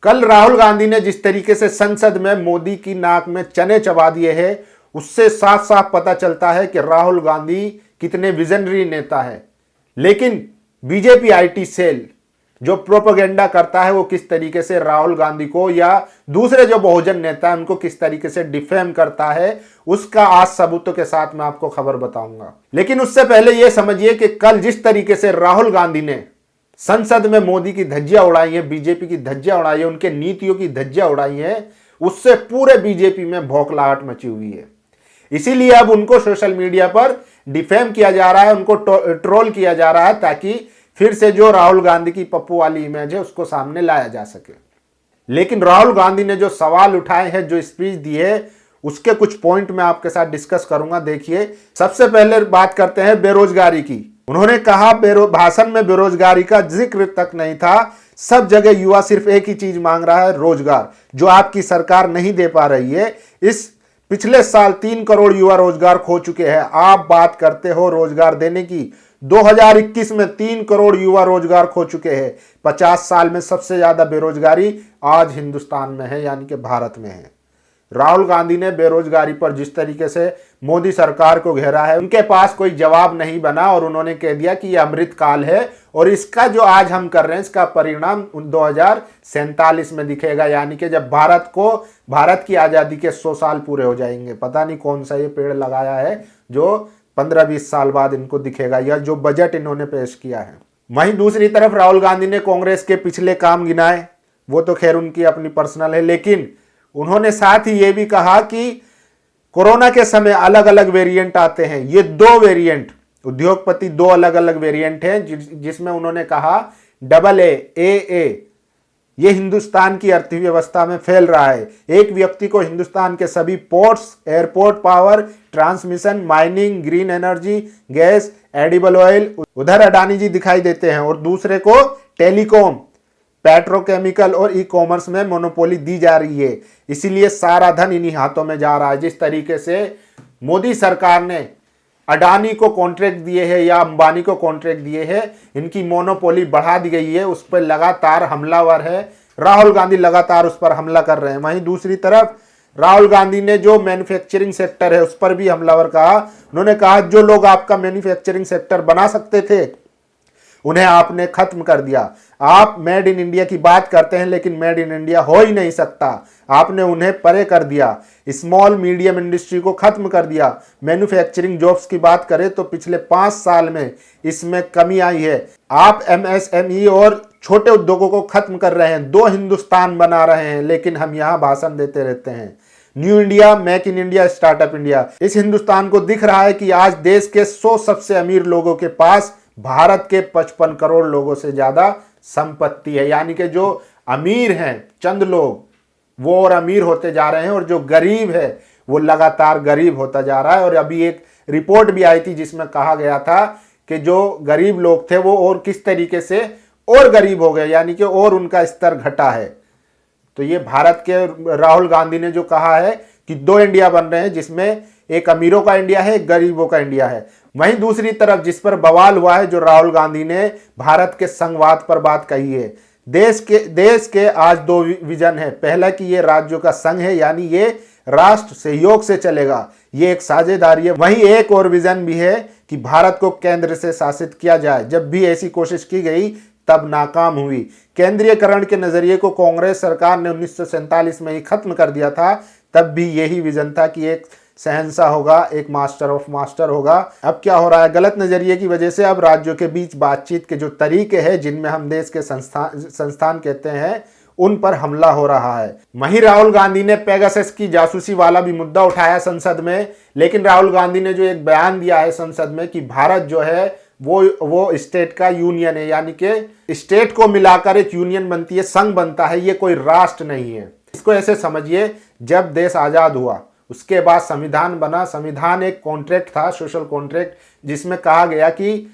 कल राहुल गांधी ने जिस तरीके से संसद में मोदी की नाक में चने चबा दिए हैं, उससे साफ साफ पता चलता है कि राहुल गांधी कितने विजनरी नेता है। लेकिन बीजेपी आईटी सेल जो प्रोपेगेंडा करता है वो किस तरीके से राहुल गांधी को या दूसरे जो बहुजन नेता हैं उनको किस तरीके से डिफेम करता है, उसका आज सबूतों के साथ मैं आपको खबर बताऊंगा। लेकिन उससे पहले यह समझिए कि कल जिस तरीके से राहुल गांधी ने संसद में मोदी की धज्जियां उड़ाई है, बीजेपी की धज्जियां उड़ाई है, उनके नीतियों की धज्जियां उड़ाई है, उससे पूरे बीजेपी में भौखलाहट मची हुई है। इसीलिए अब उनको सोशल मीडिया पर डिफेम किया जा रहा है, उनको ट्रोल किया जा रहा है, ताकि फिर से जो राहुल गांधी की पप्पू वाली इमेज है उसको सामने लाया जा सके। लेकिन राहुल गांधी ने जो सवाल उठाए हैं, जो स्पीच दी है, उसके कुछ पॉइंट मैं आपके साथ डिस्कस करूंगा। देखिए, सबसे पहले बात करते हैं बेरोजगारी की। उन्होंने कहा भाषण में बेरोजगारी का जिक्र तक नहीं था। सब जगह युवा सिर्फ एक ही चीज मांग रहा है, रोजगार, जो आपकी सरकार नहीं दे पा रही है। इस पिछले साल 3 करोड़ युवा रोजगार खो चुके हैं। आप बात करते हो रोजगार देने की, 2021 में 3 करोड़ युवा रोजगार खो चुके हैं। 50 साल में सबसे ज्यादा बेरोजगारी आज हिंदुस्तान में है, यानी कि भारत में है। राहुल गांधी ने बेरोजगारी पर जिस तरीके से मोदी सरकार को घेरा है, उनके पास कोई जवाब नहीं बना और उन्होंने कह दिया कि यह अमृत काल है और इसका जो आज हम कर रहे हैं इसका परिणाम 2047 में दिखेगा, यानी कि जब भारत की आज़ादी के 100 साल पूरे हो जाएंगे। पता नहीं कौन सा ये पेड़ लगाया है जो 15-20 साल बाद इनको दिखेगा, या जो बजट इन्होंने पेश किया है। वहीं दूसरी तरफ राहुल गांधी ने कांग्रेस के पिछले काम गिनाए, वो तो खैर उनकी अपनी पर्सनल है, लेकिन उन्होंने साथ ही ये भी कहा कि कोरोना के समय अलग अलग वेरिएंट आते हैं। ये 2 वेरिएंट, उद्योगपति 2 अलग अलग वेरिएंट हैं, जिसमें उन्होंने कहा AA ये हिंदुस्तान की अर्थव्यवस्था में फैल रहा है। एक व्यक्ति को हिंदुस्तान के सभी ports, airport, power, transmission, mining, green energy, gas, edible oil, उधर अडानी जी दिखाई देते हैं, और दूसरे को टेलीकॉम, पेट्रोकेमिकल और ई कॉमर्स में मोनोपोली दी जा रही है। इसीलिए सारा धन इन्हीं हाथों में जा रहा है। जिस तरीके से मोदी सरकार ने अडानी को कॉन्ट्रैक्ट दिए हैं या अंबानी को कॉन्ट्रैक्ट दिए हैं, इनकी मोनोपोली बढ़ा दी गई है, उस पर लगातार हमलावर है। राहुल गांधी लगातार उस पर हमला कर रहे हैं। वहीं दूसरी तरफ राहुल गांधी ने जो मैन्युफैक्चरिंग सेक्टर है उस पर भी हमलावर कहा। उन्होंने कहा जो लोग आपका मैन्युफैक्चरिंग सेक्टर बना सकते थे उन्हें आपने खत्म कर दिया। आप मेड इन इंडिया की बात करते हैं, लेकिन मेड इन इंडिया हो ही नहीं सकता। आपने उन्हें परे कर दिया, स्मॉल मीडियम इंडस्ट्री को खत्म कर दिया। मैन्युफैक्चरिंग जॉब्स की बात करें तो पिछले 5 साल में इसमें कमी आई है। आप MSME और छोटे उद्योगों को खत्म कर रहे हैं, 2 हिंदुस्तान बना रहे हैं, लेकिन हम यहाँ भाषण देते रहते हैं। New India, make in India, startup India. इस हिंदुस्तान को दिख रहा है कि आज देश के 100 सबसे अमीर लोगों के पास भारत के 55 करोड़ लोगों से ज्यादा संपत्ति है, यानी कि जो अमीर हैं चंद लोग वो और अमीर होते जा रहे हैं, और जो गरीब है वो लगातार गरीब होता जा रहा है। और अभी एक रिपोर्ट भी आई थी जिसमें कहा गया था कि जो गरीब लोग थे वो और किस तरीके से और गरीब हो गए, यानी कि और उनका स्तर घटा है। तो ये भारत के राहुल गांधी ने जो कहा है कि 2 इंडिया बन रहे हैं, जिसमें एक अमीरों का इंडिया है, एक गरीबों का इंडिया है। वहीं दूसरी तरफ जिस पर बवाल हुआ है, जो राहुल गांधी ने भारत के संघवाद पर बात कही है। देश के आज 2 विजन है। पहला कि ये राज्यों का संघ है, यानी ये राष्ट्र सहयोग से चलेगा, ये एक साझेदारी है। वहीं एक और विजन भी है कि भारत को केंद्र से शासित किया जाए। जब भी ऐसी कोशिश की गई तब नाकाम हुई। केंद्रीयकरण के नजरिए को कांग्रेस सरकार ने 1947 में ही खत्म कर दिया था। तब भी यही विजन था कि एक शहंशाह होगा, एक मास्टर ऑफ मास्टर होगा। अब क्या हो रहा है, गलत नजरिए की वजह से अब राज्यों के बीच बातचीत के जो तरीके हैं, जिनमें हम देश के संस्थान कहते हैं, उन पर हमला हो रहा है। वहीं राहुल गांधी ने पेगासस की जासूसी वाला भी मुद्दा उठाया संसद में। लेकिन राहुल गांधी ने जो एक बयान दिया है संसद में कि भारत जो है वो स्टेट का यूनियन है, यानी कि स्टेट को मिलाकर एक यूनियन बनती है, संघ बनता है, ये कोई राष्ट्र नहीं है। इसको ऐसे समझिए, जब देश आजाद हुआ उसके बाद संविधान बना। संविधान एक कॉन्ट्रैक्ट था, सोशल कॉन्ट्रैक्ट, जिसमें कहा गया कि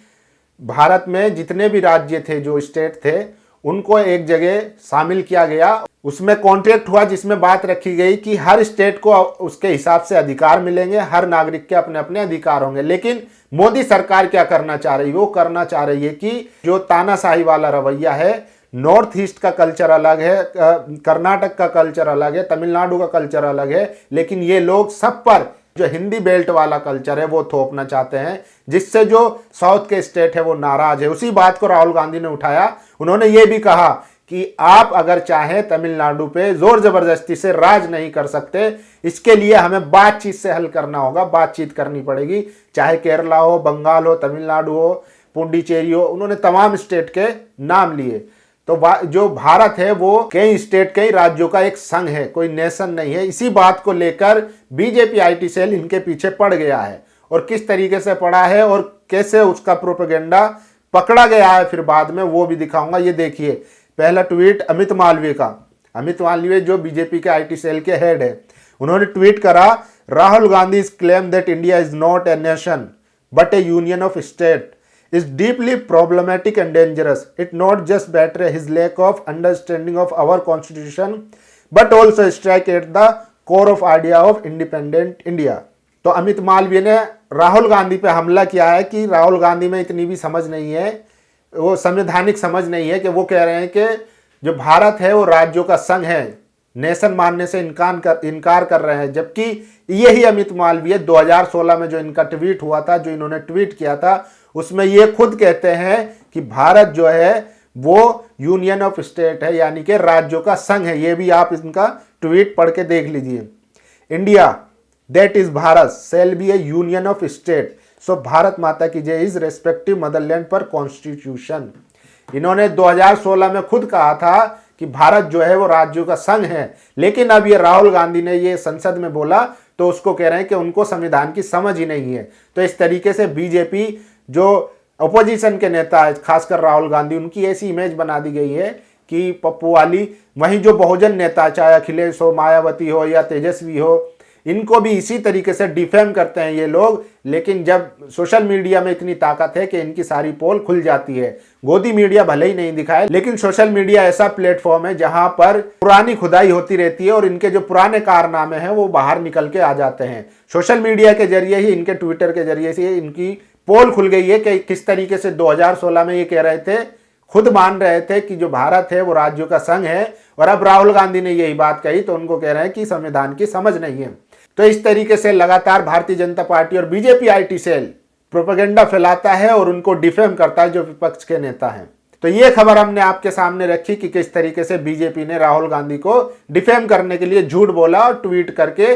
भारत में जितने भी राज्य थे, जो स्टेट थे, उनको एक जगह शामिल किया गया। उसमें कॉन्ट्रैक्ट हुआ जिसमें बात रखी गई कि हर स्टेट को उसके हिसाब से अधिकार मिलेंगे, हर नागरिक के अपने अपने अधिकार होंगे। लेकिन मोदी सरकार क्या करना चाह रही है, वो करना चाह रही है कि जो तानाशाही वाला रवैया है, नॉर्थ ईस्ट का कल्चर अलग है, कर्नाटक का कल्चर अलग है, तमिलनाडु का कल्चर अलग है, लेकिन ये लोग सब पर जो हिंदी बेल्ट वाला कल्चर है वो थोपना चाहते हैं, जिससे जो साउथ के स्टेट है वो नाराज है। उसी बात को राहुल गांधी ने उठाया। उन्होंने ये भी कहा कि आप अगर चाहें तमिलनाडु पे जोर जबरदस्ती से राज नहीं कर सकते, इसके लिए हमें बातचीत से हल करना होगा, बातचीत करनी पड़ेगी, चाहे केरला हो, बंगाल हो, तमिलनाडु हो, पुडुचेरी हो। उन्होंने तमाम स्टेट के नाम लिए। तो जो भारत है वो कई स्टेट, कई राज्यों का एक संघ है, कोई नेशन नहीं है। इसी बात को लेकर बीजेपी आईटी सेल इनके पीछे पड़ गया है, और किस तरीके से पड़ा है और कैसे उसका प्रोपेगेंडा पकड़ा गया है फिर बाद में, वो भी दिखाऊंगा। ये देखिए पहला ट्वीट अमित मालवीय का। अमित मालवीय जो बीजेपी के आईटी सेल के हेड है, उन्होंने ट्वीट करा, Rahul Gandhi claim that India is not a nation but A union of state is deeply problematic and dangerous. It not just betrays his lack of understanding of our constitution but also strike at the core of idea of independent India. तो अमित मालवीय ने राहुल गांधी पे हमला किया है कि राहुल गांधी में इतनी भी समझ नहीं है, वो संवैधानिक समझ नहीं है, कि वो कह रहे हैं कि जो भारत है वो राज्यों का संघ है, नेशन मानने से इनकार कर रहे हैं। जबकि यही अमित मालवीय 2016 में जो इनका ट्वीट हुआ था, जो इन्होंने ट्वीट किया था, उसमें ये खुद कहते हैं कि भारत जो है वो यूनियन ऑफ स्टेट है, यानी कि राज्यों का संघ है। ये भी आप इनका ट्वीट पढ़ के देख लीजिए। India that is Bharat shall be a union of state, so Bharat माता की जय इज रेस्पेक्टिव मदरलैंड पर कॉन्स्टिट्यूशन। इन्होंने 2016 में खुद कहा था कि भारत जो है वो राज्यों का संघ है, लेकिन अब ये राहुल गांधी ने ये संसद में बोला तो उसको कह रहे हैं कि उनको संविधान की समझ ही नहीं है। तो इस तरीके से बीजेपी जो अपोजिशन के नेता है, खासकर राहुल गांधी, उनकी ऐसी इमेज बना दी गई है कि पप्पू वाली। वहीं जो बहुजन नेता, चाहे अखिलेश हो, मायावती हो या तेजस्वी हो, इनको भी इसी तरीके से डिफेम करते हैं ये लोग। लेकिन जब सोशल मीडिया में इतनी ताकत है कि इनकी सारी पोल खुल जाती है। गोदी मीडिया भले ही नहीं दिखाए, लेकिन सोशल मीडिया ऐसा प्लेटफॉर्म है जहां पर पुरानी खुदाई होती रहती है और इनके जो पुराने कारनामे हैं वो बाहर निकल के आ जाते हैं। सोशल मीडिया के जरिए ही, इनके ट्विटर के जरिए से इनकी पोल खुल गई है कि किस तरीके से 2016 में ये कह रहे थे, खुद मान रहे थे कि जो भारत है वो राज्यों का संघ है, और अब राहुल गांधी ने यही बात कही तो उनको कह रहे हैं कि संविधान की समझ नहीं है। तो इस तरीके से लगातार भारतीय जनता पार्टी और बीजेपी आईटी सेल प्रोपेगेंडा फैलाता है और उनको डिफेम करता है जो विपक्ष के नेता हैं। तो ये खबर हमने आपके सामने रखी कि किस तरीके से बीजेपी ने राहुल गांधी को डिफेम करने के लिए झूठ बोला और ट्वीट करके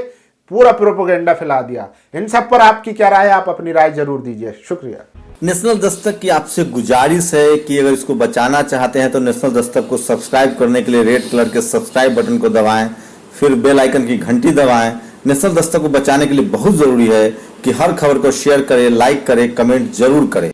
पूरा प्रोपेगेंडा फैला दिया। इन सब पर आपकी क्या राय है, आप अपनी राय जरूर दीजिए। शुक्रिया। नेशनल दस्तक की आपसे गुजारिश है कि अगर इसको बचाना चाहते हैं तो नेशनल दस्तक को सब्सक्राइब करने के लिए रेड कलर के सब्सक्राइब बटन को दबाएं, फिर बेल आइकन की घंटी दबाएं। नेशनल दस्तक को बचाने के लिए बहुत जरूरी है कि हर खबर को शेयर करें, लाइक करें, कमेंट जरूर करें।